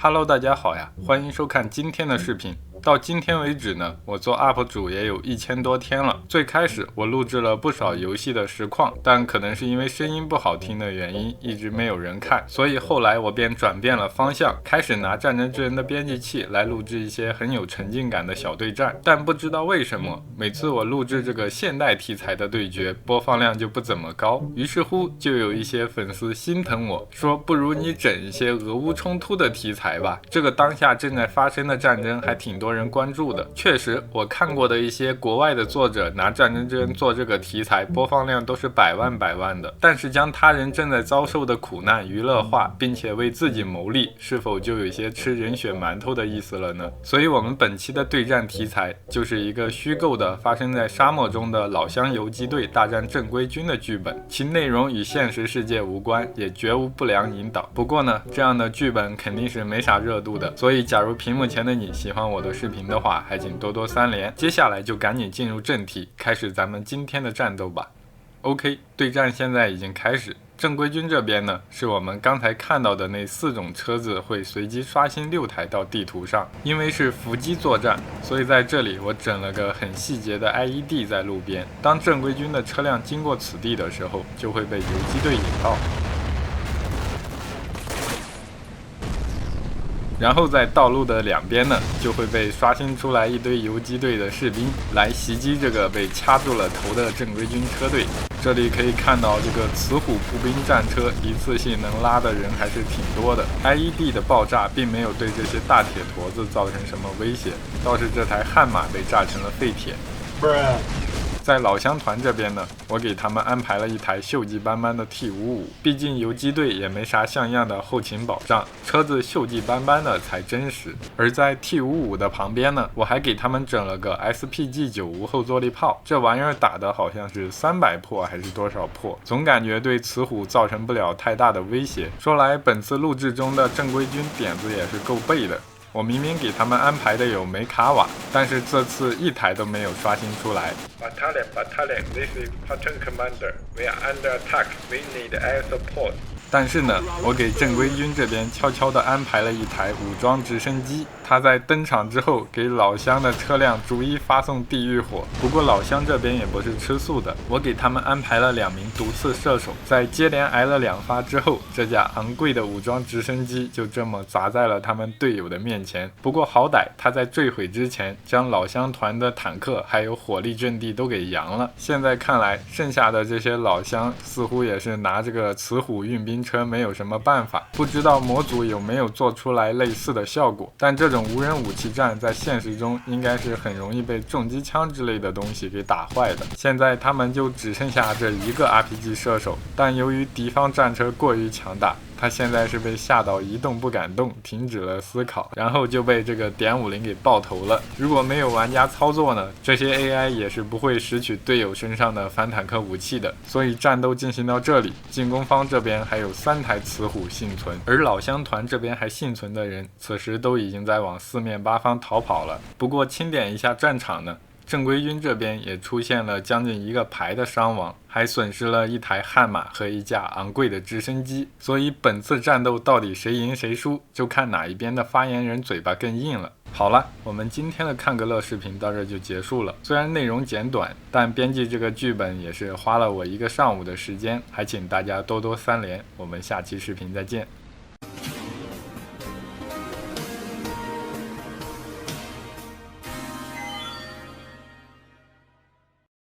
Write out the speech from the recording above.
Hello， 大家好呀，欢迎收看今天的视频。到今天为止呢，我做 UP 主也有1000多天了。最开始我录制了不少游戏的实况，但可能是因为声音不好听的原因，一直没有人看，所以后来我便转变了方向，开始拿战争之人的编辑器来录制一些很有沉浸感的小对战。但不知道为什么，每次我录制这个现代题材的对决，播放量就不怎么高。于是乎，就有一些粉丝心疼我，说不如你整一些俄乌冲突的题材吧，这个当下正在发生的战争还挺多人关注的。确实，我看过的一些国外的作者拿战争之人做这个题材，播放量都是百万的。但是将他人正在遭受的苦难娱乐化，并且为自己谋利，是否就有一些吃人血馒头的意思了呢？所以我们本期的对战题材就是一个虚构的发生在沙漠中的老乡游击队大战正规军的剧本，其内容与现实世界无关，也绝无不良引导。不过呢，这样的剧本肯定是没啥热度的，所以假如屏幕前的你喜欢我的视频的话，还请多多三连。接下来就赶紧进入正题，开始咱们今天的战斗吧。OK， 对战现在已经开始。正规军这边呢，是我们刚才看到的那4种车子会随机刷新6台到地图上。因为是伏击作战，所以在这里我整了个很细节的 IED 在路边，当正规军的车辆经过此地的时候，就会被游击队引爆。然后在道路的两边呢，就会被刷新出来一堆游击队的士兵来袭击这个被掐住了头的正规军车队。这里可以看到这个雌虎步兵战车一次性能拉的人还是挺多的。IED 的爆炸并没有对这些大铁坨子造成什么威胁，倒是这台悍马被炸成了废铁。在老乡团这边呢，我给他们安排了一台锈迹斑斑的 T55， 毕竟游击队也没啥像样的后勤保障，车子锈迹斑斑的才真实。而在 T55 的旁边呢，我还给他们整了个 SPG9 无后坐力炮，这玩意儿打的好像是300破还是多少破，总感觉对雌虎造成不了太大的威胁。说来本次录制中的正规军点子也是够背的。我明明给他们安排的有梅卡瓦，但是这次一台都没有刷新出来。Battalion, this is Platoon Commander. We are under attack. We need air support. 但是呢，我给正规军这边悄悄地安排了一台武装直升机，它在登场之后给老乡的车辆逐一发送地狱火。不过老乡这边也不是吃素的，我给他们安排了2名毒刺射手，在接连挨了2发之后，这架昂贵的武装直升机就这么砸在了他们队友的面前。不过好歹他在坠毁之前将老乡团的坦克还有火力阵地都给扬了。现在看来，剩下的这些老乡似乎也是拿这个雌虎运兵车没有什么办法，不知道模组有没有做出来类似的效果。但这种无人武器战在现实中应该是很容易被重机枪之类的东西给打坏的。现在他们就只剩下这一个 RPG 射手，但由于敌方战车过于强大，他现在是被吓到一动不敢动，停止了思考，然后就被这个点50给爆头了。如果没有玩家操作呢，这些 AI 也是不会拾取队友身上的反坦克武器的。所以战斗进行到这里，进攻方这边还有3台雌虎幸存，而老乡团这边还幸存的人，此时都已经在往4面8方逃跑了。不过清点一下战场呢，正规军这边也出现了将近1个排的伤亡，还损失了1台悍马和1架昂贵的直升机。所以本次战斗到底谁赢谁输，就看哪一边的发言人嘴巴更硬了。好了，我们今天的看个乐视频到这就结束了。虽然内容简短，但编辑这个剧本也是花了我1个上午的时间，还请大家多多三连。我们下期视频再见。